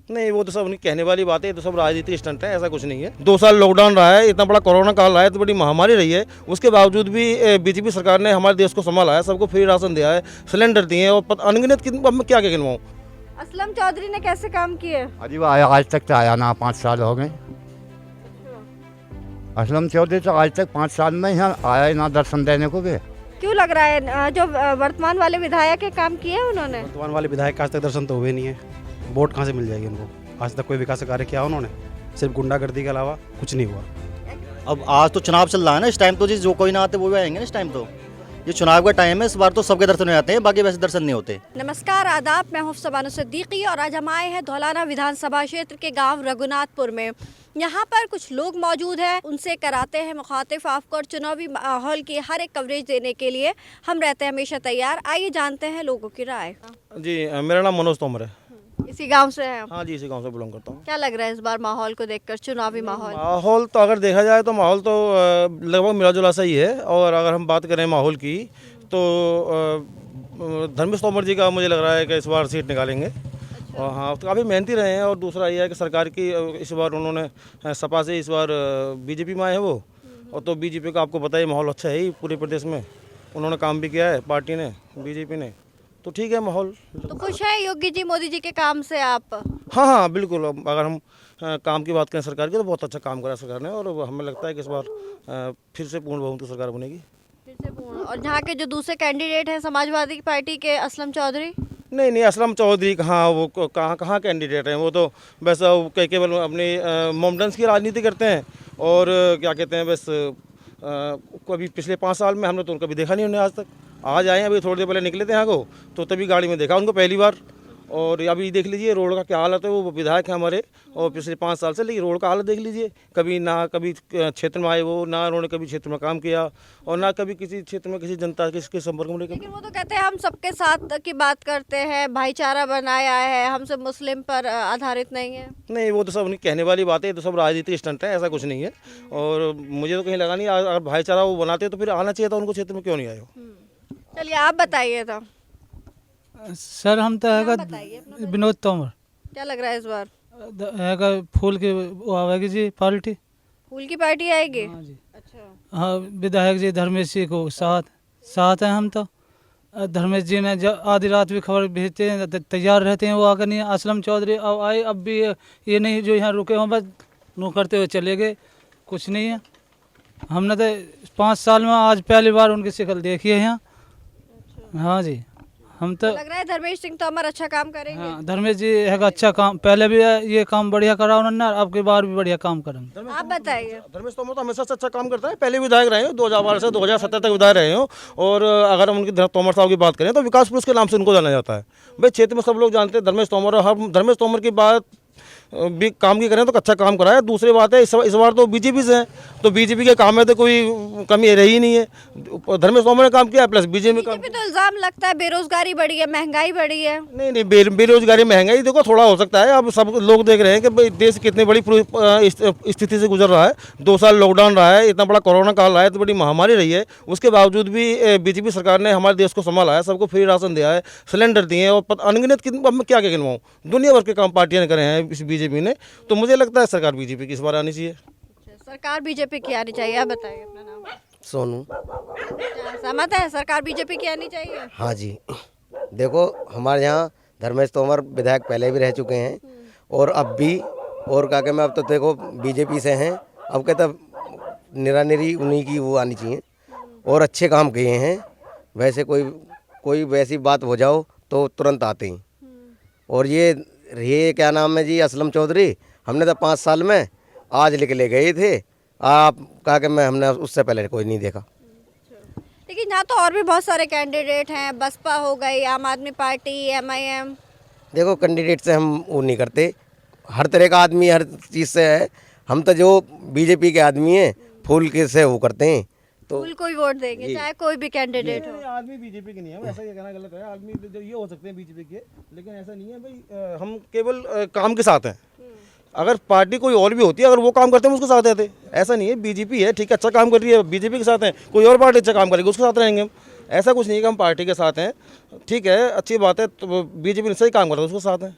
नहीं, वो तो सब उनकी कहने वाली बात है, ये तो सब राजनीतिक स्टंट है, ऐसा कुछ नहीं है। 2 साल लॉकडाउन रहा है, इतना बड़ा कोरोना काल रहा है, तो बड़ी महामारी रही है, उसके बावजूद भी बीजेपी सरकार ने हमारे देश को संभाला है, सबको फ्री राशन दिया है, सिलेंडर दिए हैं, और अनगिनत अब मैं क्या क्या गिनवाऊँ। असलम चौधरी ने कैसे काम किए? अजी वो आया आज तक तो आया ना, 5 साल हो गए। असलम चौधरी तो आज तक 5 साल में यहाँ आया ही ना दर्शन देने को भी। क्यों लग रहा है जो वर्तमान वाले विधायक के काम किए उन्होंने? वर्तमान वाले विधायक आज तक दर्शन तो हुए नहीं है, वोट कहाँ से मिल जाएगी उनको? आज तक कोई विकास कार्य किया उन्होंने? सिर्फ गुंडागर्दी के अलावा कुछ नहीं हुआ। अब आज तो चुनाव चल रहा है ना, इस टाइम तो जी जो कोई ना आते वो भी आएंगे ना। इस टाइम तो ये चुनाव का टाइम है, इस बार तो सबके दर्शन हो जाते हैं, बाकी वैसे दर्शन नहीं होते। नमस्कार, आदाब, मैं हूं सबानो सिद्दीकी और आज हम आए हैं धौलाना विधानसभा क्षेत्र के गांव रघुनाथपुर में। यहाँ पर कुछ लोग मौजूद हैं, उनसे कराते हैं मुखातिब आपको, और चुनावी माहौल की हर एक कवरेज देने के लिए हम रहते हैं हमेशा तैयार। आइए जानते हैं लोगों की राय। जी, मेरा नाम मनोज तोमर है। इसी गांव से हैं? हाँ जी, इसी गांव से बिलोंग करता हूँ। क्या लग रहा है इस बार माहौल को देखकर, चुनावी माहौल? माहौल तो अगर देखा जाए तो माहौल तो लगभग मिला जुला सा ही है। और अगर हम बात करें माहौल की तो धर्मेश तोमर जी का मुझे लग रहा है कि इस बार सीट निकालेंगे। और हाँ, तो काफ़ी मेहनती रहे हैं। और दूसरा ये है कि सरकार की इस बार उन्होंने सपा से इस बार बीजेपी में आए हैं वो, और तो बीजेपी का आपको पता है माहौल अच्छा है ही पूरे प्रदेश में। उन्होंने काम भी किया है पार्टी ने, बीजेपी ने, तो ठीक है माहौल। तो खुश है योगी जी मोदी जी के काम से आप? हाँ हाँ बिल्कुल। अगर हम काम की बात करें सरकार की, तो बहुत अच्छा काम करा सरकार ने, और हमें लगता है कि इस बार फिर से पूर्ण बहुमत की सरकार बनेगी। फिर से पूर्ण। और यहाँ के जो दूसरे कैंडिडेट हैं समाजवादी पार्टी के असलम चौधरी? नहीं, असलम चौधरी कहाँ, वो कहाँ कैंडिडेट हैं। वो तो बस केवल अपनी मोमडन्स की राजनीति करते हैं। और क्या कहते हैं, बस कभी पिछले 5 साल में हमने तो उनको कभी देखा नहीं उन्हें आज तक। आज आए हैं, अभी थोड़ी देर पहले निकले थे यहाँ को, तो तभी गाड़ी में देखा उनको पहली बार। और अभी देख लीजिए रोड का क्या हालत है। वो विधायक है हमारे और पिछले 5 साल से, लेकिन रोड का हालत देख लीजिए। कभी क्षेत्र में आए वो, ना उन्होंने कभी क्षेत्र में काम किया, और ना कभी किसी क्षेत्र में किसी जनता के संपर्क में। लेकिन वो तो कहते हैं हम सबके साथ की बात करते हैं, भाईचारा बनाया है, हम सब मुस्लिम पर आधारित नहीं है। नहीं, वो तो सब उनकी कहने वाली बात है, ये तो सब राजनीतिक स्टंट है, ऐसा कुछ नहीं है। और मुझे तो कहीं लगा नहीं, अगर भाईचारा वो बनाते तो फिर आना चाहिए था उनको क्षेत्र में, क्यों नहीं आए हो। चलिए आप बताइए तो। सर हम तो हैगा बताइए अपना। विनोद तोमर क्या लग रहा है इस बार? हैगा फूल की वो आवेगी जी पार्टी। फूल की पार्टी आएगी? हाँ जी। अच्छा। हाँ, विधायक जी धर्मेश जी को साथ हैं हम तो। धर्मेश जी ने जब आधी रात भी खबर भेजते हैं, तैयार रहते हैं वो आकर। नहीं, असलम चौधरी अब आए, अब भी ये नहीं जो यहाँ रुके हों बस नो करते हुए चले गए, कुछ नहीं है। हमने तो 5 साल में आज पहली बार उनकी शक्ल देखी है यहाँ। हाँ जी, हम तो लग रहा है धर्मेश सिंह तोमर अच्छा काम करेंगे। हाँ, धर्मेश जी है अच्छा काम, पहले भी ये काम बढ़िया करा उन्होंने, अब की बार भी बढ़िया काम करेंगे। आप बताइए। धर्मेश तोमर तो हमेशा से अच्छा काम करता है, पहले विधायक रहे हो, 2012 से 2017 तक विधायक रहे हो। और अगर हम उनकी तोमर साहब की बात करें तो विकास पुरुष के नाम से उनको जाना जाता है। भाई क्षेत्र में सब लोग जानते हैं धर्मेश तोमर, और हम धर्मेश तोमर की बात भी काम की करें तो अच्छा काम करा है। दूसरी बात है, इस बार तो बीजेपी से हैं, तो बीजेपी के काम में तो कोई कमी रही नहीं है। धर्मेश तोमर ने काम किया प्लस बीजेपी में काम। बीजेपी तो इल्जाम लगता है बेरोजगारी बढ़ी है, महंगाई बढ़ी है। नहीं, बेरोजगारी महंगाई देखो थोड़ा हो सकता है। अब सब लोग देख रहे हैं कि भाई देश कितनी बड़ी स्थिति से गुजर रहा है। 2 साल लॉकडाउन रहा है, इतना बड़ा कोरोना काल रहा है, तो बड़ी महामारी रही है, उसके बावजूद भी बीजेपी सरकार ने हमारे देश को संभाला है, सबको फ्री राशन दिया है, सिलेंडर दिए हैं, और अनगिनत अब मैं क्या क्या गिनवाऊँ, दुनिया भर के काम पार्टियां ने करे हैं इस बीजेपी ने। तो मुझे लगता है सरकार बीजेपी की इस बार आनी चाहिए। सरकार बीजेपी की आनी चाहिए। आप बताइए अपना नाम। सोनू। क्या सहमत है सरकार बीजेपी की आनी चाहिए? हाँ जी, देखो हमारे यहाँ धर्मेश तोमर विधायक पहले भी रह चुके हैं और अब भी, और क्या कि मैं अब तो देखो बीजेपी से हैं, अब कहता निरानिरी उन्हीं की वो आनी चाहिए, और अच्छे काम किए हैं। वैसे कोई वैसी बात हो जाओ तो तुरंत आते हैं। और ये क्या नाम है जी, असलम चौधरी, हमने तो 5 साल में आज निकले गए थे, आप कहा कि हमने उससे पहले कोई नहीं देखा। लेकिन यहाँ तो और भी बहुत सारे कैंडिडेट हैं, बसपा हो गई, आम आदमी पार्टी, MIM। देखो कैंडिडेट से हम वो नहीं करते, हर तरह का आदमी हर चीज़ से है। हम तो जो बीजेपी के आदमी हैं फूल के से वो करते हैं, तो फूल को ही वोट देंगे चाहे कोई भी कैंडिडेट हो। आदमी बीजेपी के नहीं है, ऐसा ये कहना गलत है। आदमी जो ये हो सकते हैं बीजेपी के, लेकिन ऐसा नहीं है भाई। हम केवल काम के साथ हैं। अगर पार्टी कोई और भी होती है, अगर वो काम करते हैं उसके साथ रहते। ऐसा नहीं है, बीजेपी है ठीक है, अच्छा काम कर रही है, बीजेपी के साथ हैं। कोई और पार्टी अच्छा काम करेगी उसके साथ रहेंगे हम। ऐसा कुछ नहीं है कि हम पार्टी के साथ हैं, ठीक है अच्छी बात है, तो बीजेपी ने सही काम कर रहा है उसके साथ हैं।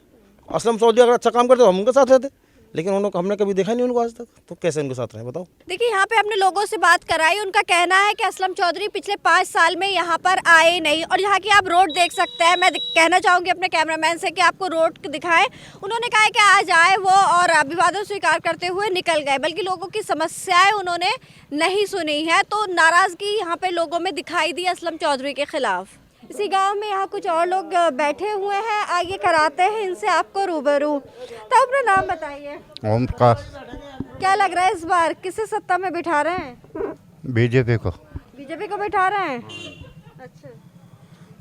असलम चौधरी अगर अच्छा काम करते तो हम उनके साथ रहते, लेकिन हमने कभी देखा नहीं उनको आज तक, तो कैसे उनके साथ रहे बताओ। देखिए यहाँ पे हमने लोगों से बात कराई, उनका कहना है कि असलम चौधरी पिछले 5 साल में यहाँ पर आए नहीं। और यहाँ की आप रोड देख सकते हैं, मैं कहना चाहूँगी अपने कैमरामैन से कि आपको रोड दिखाएं। उन्होंने कहा है कि आज आए वो और अभिवादन स्वीकार करते हुए निकल गए, बल्कि लोगों की समस्याएं उन्होंने नहीं सुनी है। तो नाराज़गी यहाँ पे लोगों में दिखाई दी असलम चौधरी के खिलाफ। इसी गांव में यहाँ कुछ और लोग बैठे हुए हैं, आगे कराते हैं इनसे आपको रूबरू। तो अपना नाम बताइए। ओम प्रकाश। क्या लग रहा है इस बार किसे सत्ता में बिठा रहे हैं? बीजेपी को। बीजेपी को बिठा रहे हैं। अच्छा,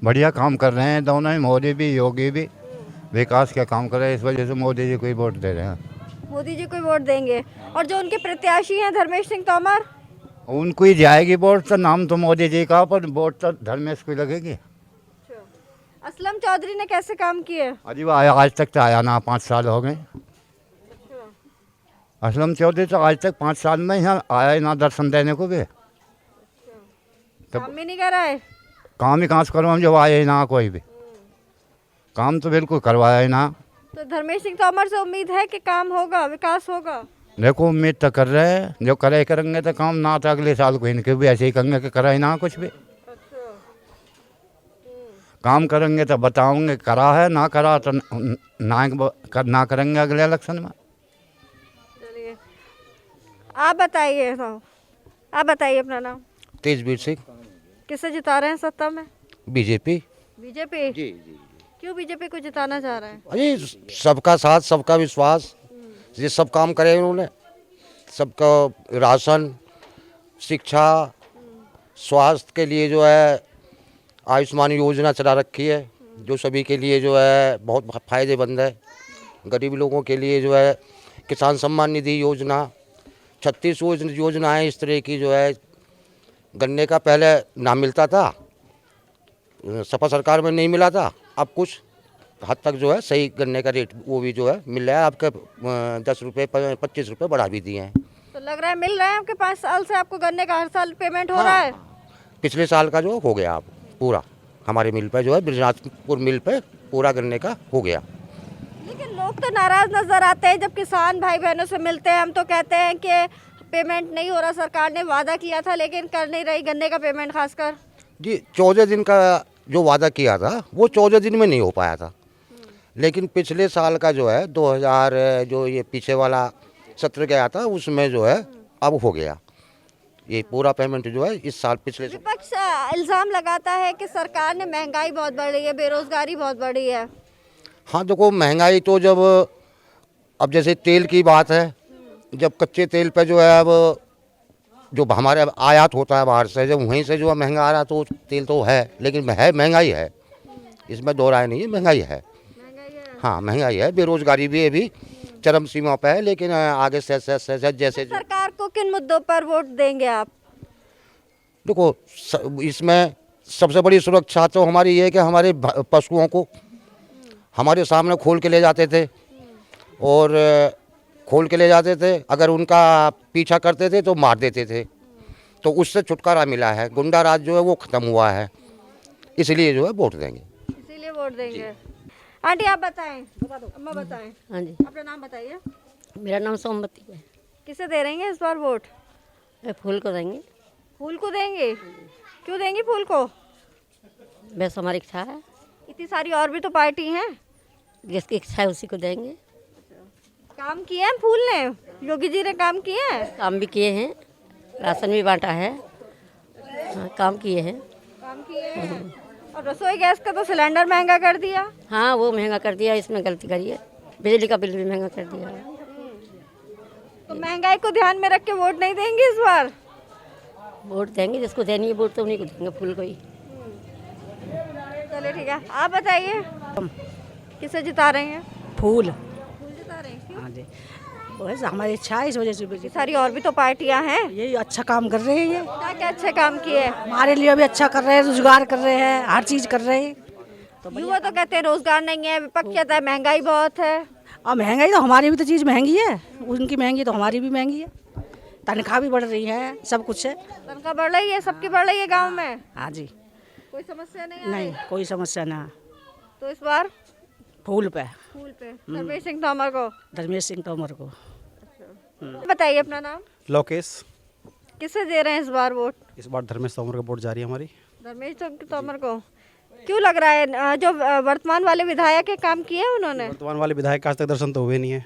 बढ़िया काम कर रहे हैं दोनों ही, मोदी भी योगी भी विकास का काम कर रहे हैं, इस वजह से मोदी जी को ही वोट दे रहे हैं। मोदी जी को वोट देंगे। और जो उनके प्रत्याशी हैं धर्मेश सिंह तोमर, उनको ही जाएगी वोट, तो नाम तो मोदी जी का पर वोट तो धर्मेश को ही लगेगी। असलम चौधरी ने कैसे काम किए? अजी वो आया आज तक तो आया ना, 5 साल हो गए। असलम चौधरी तो आज तक 5 साल में यहाँ आया ही ना दर्शन देने को भी। काम भी नहीं करा है। काम ही कहाँ से करवाऊँ जब आए ही ना कोई भी, काम तो बिल्कुल करवाया ही ना। तो धर्मेश सिंह तोमर से उम्मीद है कि काम होगा, विकास होगा। देखो उम्मीद तो कर रहे हैं, जो करे करेंगे तो काम, ना तो अगले साल को इनके भी ऐसे ही करेंगे कि करा ही ना कुछ भी। काम करेंगे तो बताओगे करा है, ना करा तो ना करेंगे अगले इलेक्शन में। चलिए आप बताइए, आप बताइए अपना नाम। तेजवीर सिंह। किसे जिता रहे हैं सत्ता में? बीजेपी। बीजेपी? जी जी। क्यों बीजेपी को जिताना चाह रहे हैं? अरे सबका साथ सबका विश्वास, ये सब काम करे उन्होंने, सबका राशन, शिक्षा, स्वास्थ्य के लिए जो है आयुष्मान योजना चला रखी है, जो सभी के लिए जो है बहुत फ़ायदेमंद है। गरीब लोगों के लिए जो है किसान सम्मान निधि योजना, 36 योजनाएँ इस तरह की जो है। गन्ने का पहले ना मिलता था, सपा सरकार में नहीं मिला था, अब कुछ हद तक जो है सही गन्ने का रेट वो भी जो है मिल रहा है। आपके 10 रुपये 25 रुपये बढ़ा भी दिए हैं। तो लग रहा है मिल रहा है आपके 5 साल से आपको गन्ने का हर साल पेमेंट हो रहा है? पिछले साल का जो हो गया अब पूरा हमारे मिल पे जो है ब्रजनाथपुर मिल पे पूरा गन्ने का हो गया। लेकिन लोग तो नाराज नजर आते हैं जब किसान भाई बहनों से मिलते हैं। हम तो कहते हैं कि पेमेंट नहीं हो रहा, सरकार ने वादा किया था लेकिन कर नहीं रही गन्ने का पेमेंट। खासकर जी 14 दिन का जो वादा किया था वो 14 दिन में नहीं हो पाया था, लेकिन पिछले साल का जो है 2000 जो ये पीछे वाला सत्र गया था उसमें जो है अब हो गया ये पूरा पेमेंट जो है इस साल। पिछले विपक्ष इल्ज़ाम लगाता है कि सरकार ने महंगाई बहुत बढ़ी है, बेरोजगारी बहुत बढ़ी है। हाँ देखो महंगाई तो जब अब जैसे तेल की बात है, जब कच्चे तेल पे जो है अब जो हमारे आयात होता है बाहर से, जब वहीं से जो है महंगा आ रहा तो तेल तो है, लेकिन है महंगाई है, इसमें दो राय नहीं है, महंगाई है। हाँ महंगाई है, बेरोजगारी भी अभी चरम सीमा पे है, लेकिन आगे से जैसे सरकार को किन मुद्दों पर वोट देंगे आप? देखो इसमें सबसे बड़ी सुरक्षा तो हमारी ये है कि हमारे पशुओं को हमारे सामने खोल के ले जाते थे और खोल के ले जाते थे, अगर उनका पीछा करते थे तो मार देते थे, तो उससे छुटकारा मिला है। गुंडा राज जो है वो ख़त्म हुआ है, इसलिए जो है वोट देंगे। इसीलिए वोट देंगे। आंटी आप बताएं, अम्मा बताएं। हाँ जी, अपना नाम बताइए। मेरा नाम सोमवती है। किसे दे रहेंगे इस बार वोट? फूल को देंगे। फूल को देंगे? क्यों देंगी फूल को? बस हमारी इच्छा है। इतनी सारी और भी तो पार्टी हैं। जिसकी इच्छा है उसी को देंगे। काम किए हैं फूल ने, योगी जी ने काम किए हैं। काम भी किए हैं, राशन भी बांटा है। हाँ काम किए हैं। काम किए हैं। और रसोई गैस का तो सिलेंडर महंगा कर दिया। हाँ वो महंगा कर दिया, इसमें गलती करी है। बिजली का बिल भी महंगा कर दिया। तो महंगाई को ध्यान में रख के वोट नहीं देंगे इस बार? वोट देंगे, जिसको देनी है वोट तो उन्हीं को देंगे, फूल को ही। चलिए ठीक है, आप बताइए किसे जिता रहे हैं? फूल। फूल जिता रहे हैं? क्यों? हाँ जी, बस हमारी इच्छा है, इस वजह से। सारी और भी तो पार्टियां हैं। ये अच्छा काम कर रहे हैं, ये क्या क्या अच्छे काम किए? हमारे लिए भी अच्छा कर रहे हैं, रोजगार कर रहे हैं, हर चीज़ कर रहे हैं। तो युवा तो कहते हैं रोजगार नहीं है, विपक्ष कहता है महंगाई बहुत है। और महंगाई तो हमारी भी तो चीज़ महंगी है, उनकी महंगी तो हमारी भी महंगी है। तनख्वाह भी बढ़ रही है, सब कुछ है। तनख्वाह बढ़ रही है, सबकी बढ़ रही है गाँव में। हाँ जी, कोई समस्या नहीं? नहीं कोई समस्या ना। तो इस बार फूल पे, फूल पे धर्मेश सिंह तोमर को। धर्मेश सिंह तोमर को। बताइए अपना नाम। लोकेश। किसे दे रहे हैं इस बार वोट? इस बार धर्मेश तोमर का वोट जारी है हमारी। धर्मेश तोमर को क्यों लग रहा है? जो वर्तमान वाले विधायक के काम किए हैं उन्होंने? वर्तमान वाले विधायक का आज तक दर्शन तो हुए नहीं है,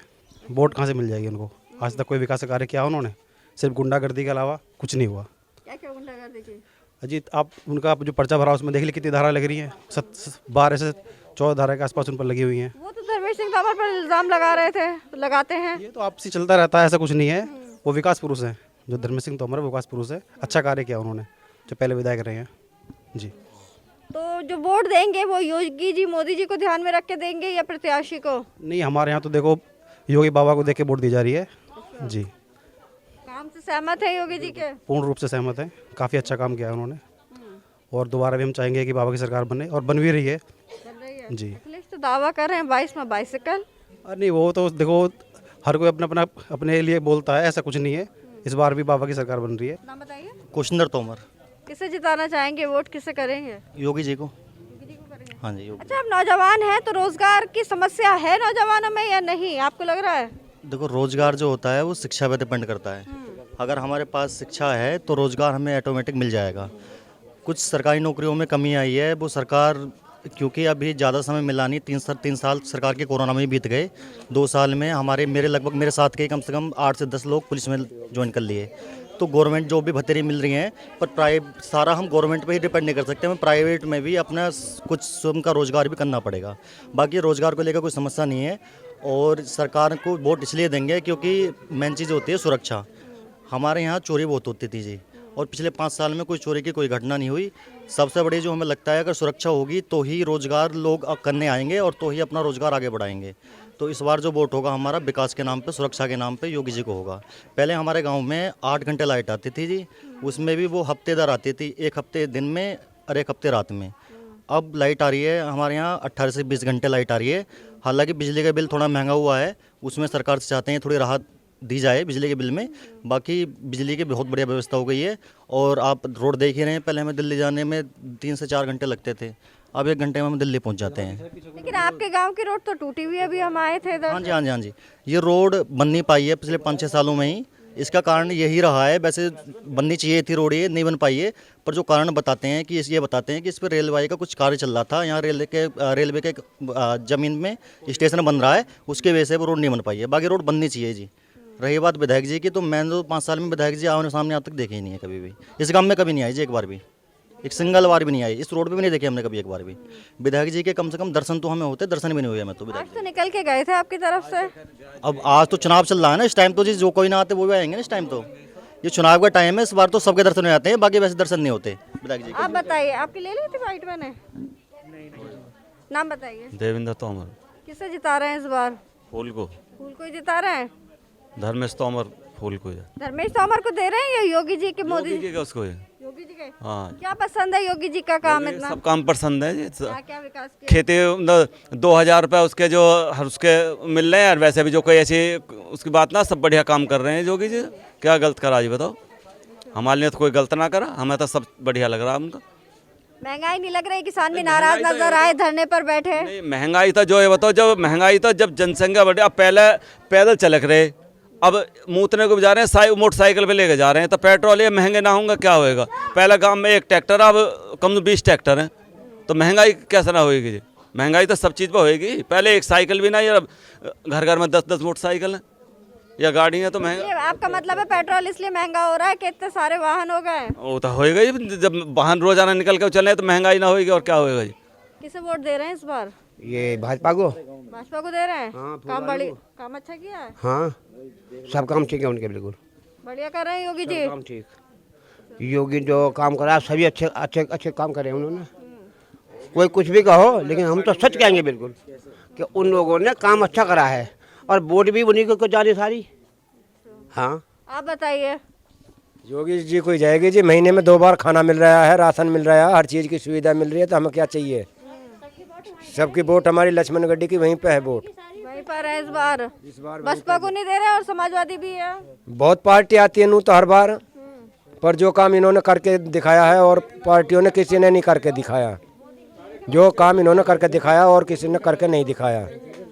वोट कहाँ से मिल जाएगी उनको? आज तक कोई विकास कार्य किया उन्होंने? सिर्फ गुंडागर्दी के अलावा कुछ नहीं हुआ। क्या क्या गुंडागर्दी की? अजीत, आप उनका जो पर्चा भरा उसमें देख ली कितनी धारा लग रही हैं, 12 से 14 धारा के आसपास उन पर लगी हुई हैं। वो तो धर्मेश सिंह तोमर पर इल्जाम लगा रहे थे, लगाते हैं। ये तो आपसी चलता रहता है, ऐसा कुछ नहीं है। वो विकास पुरुष हैं, जो धर्मेश सिंह तोमर है विकास पुरुष है, अच्छा कार्य किया उन्होंने जो पहले विधायक रहे हैं जी। तो जो वोट देंगे वो योगी जी मोदी जी को ध्यान में रख के देंगे या प्रत्याशी को? नहीं, हमारे यहाँ तो देखो योगी बाबा को देख के वोट दी जा रही है जी। काम से सहमत है योगी जी के? पूर्ण रूप से सहमत है, काफ़ी अच्छा काम किया है उन्होंने और दोबारा भी हम चाहेंगे कि बाबा की सरकार बने और बन भी रही है जी। अखिलेश तो दावा कर रहे हैं 22 में बाइसिकल। अरे नहीं, वो तो देखो हर कोई अपना अपना अपने लिए बोलता है, ऐसा कुछ नहीं है। इस बार भी बाबा की सरकार बन रही है। नाम बताइए। कुशेंद्र तोमर। किसे जिताना चाहेंगे? वोट किसे करेंगे? योगी जी को। योगी जी को करेंगे। हाँ जी, योगी। अच्छा, आप नौजवान हैं तो रोजगार की समस्या है नौजवानों में या नहीं, आपको लग रहा है? देखो, रोजगार जो होता है वो शिक्षा पे डिपेंड करता है। अगर हमारे पास शिक्षा है तो रोजगार हमें ऑटोमेटिक मिल जाएगा। कुछ सरकारी नौकरियों में कमी आई है, वो सरकार क्योंकि अभी ज़्यादा समय मिला नहीं, 3 साल सरकार के कोरोना में ही बीत गए। 2 साल में मेरे साथ के कम से कम 8 से 10 लोग पुलिस में ज्वाइन कर लिए। तो गवर्नमेंट जॉब भी भतेरी मिल रही हैं, पर सारा हम गवर्नमेंट पे ही डिपेंड नहीं कर सकते, हमें प्राइवेट में भी अपना कुछ स्वयं का रोज़गार भी करना पड़ेगा। बाकी रोज़गार को लेकर कोई समस्या नहीं है और सरकार को वोट इसलिए देंगे क्योंकि मेन चीज़ होती है सुरक्षा। हमारे यहाँ चोरी बहुत होती थी जी, और पिछले 5 साल में कोई चोरी की कोई घटना नहीं हुई। सबसे बड़ी जो हमें लगता है, अगर सुरक्षा होगी तो ही रोज़गार लोग करने आएंगे और तो ही अपना रोज़गार आगे बढ़ाएंगे। तो इस बार जो वोट होगा हमारा विकास के नाम पे, सुरक्षा के नाम पे योगी जी को होगा। पहले हमारे गांव में 8 घंटे लाइट आती थी जी, उसमें भी वो हफ्तेदार आती थी, 1 हफ्ते दिन में और 1 हफ्ते रात में। अब लाइट आ रही है हमारे यहाँ 18 से 20 घंटे लाइट आ रही है। हालांकि बिजली का बिल थोड़ा महंगा हुआ है, उसमें सरकार से चाहते हैं थोड़ी राहत दी जाए बिजली के बिल में। बाकी बिजली की बहुत बढ़िया व्यवस्था हो गई है। और आप रोड देख ही रहे हैं, पहले हमें दिल्ली जाने में 3 से 4 घंटे लगते थे, अब 1 घंटे में हम दिल्ली पहुंच जाते हैं। लेकिन आपके गांव की रोड तो टूटी हुई है, अभी हम आए थे इधर। हाँ जी, हाँ जी, हाँ जी। ये रोड बन नहीं पाई है पिछले 5-6 सालों में ही। इसका कारण यही रहा है, वैसे बननी चाहिए थी रोड, ये नहीं बन पाई है। पर जो कारण बताते हैं कि ये बताते हैं कि इस पर रेलवे का कुछ कार्य चल रहा था। यहाँ रेलवे के ज़मीन में स्टेशन बन रहा है, उसके वजह से वो रोड नहीं बन पाई है। बाकी रोड बननी चाहिए जी। रही बात विधायक जी की, तो मैंने तो 5 साल में विधायक जी आमने सामने आज तक देखे ही नहीं है कभी भी। इस गांव में कभी नहीं आई जी, एक बार भी, एक सिंगल बार भी नहीं आई। इस रोड पे भी नहीं देखे हमने कभी एक बार भी। विधायक जी के कम से कम दर्शन तो हमें होते, दर्शन भी नहीं हुए हमें तो। आज तो निकल के गए थे आपकी तरफ से। अब आज तो चुनाव चल रहा है ना, इस टाइम तो जी जो कोई ना आते वो भी आएंगे ना इस टाइम। तो ये चुनाव का टाइम है, इस बार तो सबके दर्शन हो जाते हैं, बाकी वैसे दर्शन नहीं होते विधायक जी के। आप बताइए, आपकी ले ली थी वाइट मैंने? नाम बताइए। देवेंद्र तोमर। किसे जिता रहे हैं इस बार? फूल को। फूल को ही जिता रहे हैं? धर्मेश तोमर फूल को। धर्मेश तोमर को दे रहे हैं या योगी जी के? मोदी जी के उसको है। योगी जी के। हाँ। क्या पसंद है योगी जी का काम? इतना सब काम पसंद है जी। क्या विकास किया? खेती 2000 रुपये उसके जो उसके मिल रहे हैं, और वैसे भी जो कोई ऐसी उसकी बात ना, सब बढ़िया काम कर रहे हैं योगी जी। क्या गलत करा जी बताओ? हमारे लिए तो कोई गलत ना करा, हमें तो सब बढ़िया लग रहा है हमको। महंगाई नहीं लग रही? किसान भी नाराज नजर आए धरने पर बैठे। नहीं, महंगाई तो जो है बताओ, जब महंगाई तो जब जनसंख्या बढ़ी। अब पहले पैदल चलक रहे, अब मूतने को भी जा रहे हैं, मोटरसाइकिल पे लेके जा रहे हैं। तो पेट्रोल ये महंगे ना होंगे क्या होएगा? पहले गांव में 1 ट्रैक्टर, अब कम 20 ट्रैक्टर हैं। तो महंगाई कैसे ना होएगी जी? महंगाई तो सब चीज़ पर होएगी। पहले एक साइकिल भी नहीं, अब घर घर में 10-10 मोटरसाइकिल हैं या गाड़ी है। तो महंगा। आपका मतलब है पेट्रोल इसलिए महंगा हो रहा है कि इतने सारे वाहन हो गए? वो तो होएगा ही, जब वाहन रोजाना निकल के चले तो महंगाई ना होएगी और क्या होएगा जी? किसे वोट दे रहे हैं इस बार? ये भाजपा को। भाजपा को दे रहे हैं? हाँ, काम अच्छा किया है। हाँ, सब काम ठीक है उनके, बिल्कुल बढ़िया कर रहे हैं योगी जी। काम ठीक। योगी जो काम करा सभी अच्छे अच्छे अच्छे काम करे उन्होंने। कोई कुछ भी कहो, लेकिन हम तो सच कहेंगे बिल्कुल कि उन लोगों ने काम अच्छा करा है और वोट भी उन्हीं को जाने सारी। हाँ, आप बताइए। योगी जी को जाएगी जी। महीने में 2 बार खाना मिल रहा है, राशन मिल रहा है, हर चीज़ की सुविधा मिल रही है, तो हमें क्या चाहिए? सबकी वोट हमारी लक्ष्मण गड्डी की वहीं पे है, वोट वहीं पर है इस बार बसपा को नहीं दे रहे और समाजवादी भी है। बहुत पार्टी आती है नू तो हर बार, पर जो काम इन्होंने करके दिखाया है और पार्टियों ने किसी ने नहीं करके दिखाया। जो काम इन्होंने करके दिखाया और किसी ने करके नहीं दिखाया।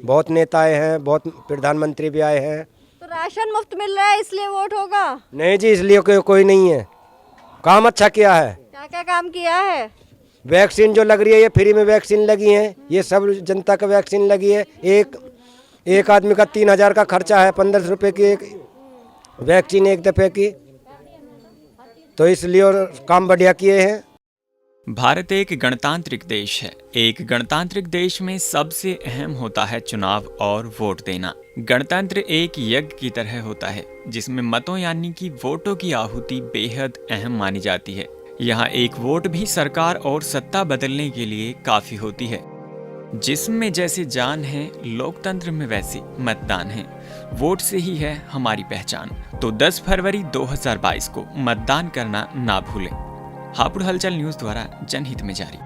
बहुत नेता आए हैं, बहुत प्रधानमंत्री भी आए हैं। तो राशन मुफ्त मिल रहा है इसलिए वोट होगा? नहीं जी, इसलिए कोई नहीं है। काम अच्छा किया है। क्या क्या काम किया है? वैक्सीन जो लग रही है, ये फ्री में वैक्सीन लगी है, ये सब जनता का वैक्सीन लगी है। एक आदमी का 3000 का खर्चा है, 1500 रुपये की एक वैक्सीन एक दफ़े की, तो इसलिए और काम बढ़िया किए हैं। भारत एक गणतांत्रिक देश है। एक गणतांत्रिक देश में सबसे अहम होता है चुनाव और वोट देना। गणतंत्र एक यज्ञ की तरह होता है जिसमें मतों यानी कि वोटों की आहुति बेहद अहम मानी जाती है। यहाँ एक वोट भी सरकार और सत्ता बदलने के लिए काफी होती है। जिसमें जैसे जान है, लोकतंत्र में वैसे मतदान है। वोट से ही है हमारी पहचान। तो 10 फरवरी 2022 को मतदान करना ना भूलें। हापुड़ हलचल न्यूज़ द्वारा जनहित में जारी।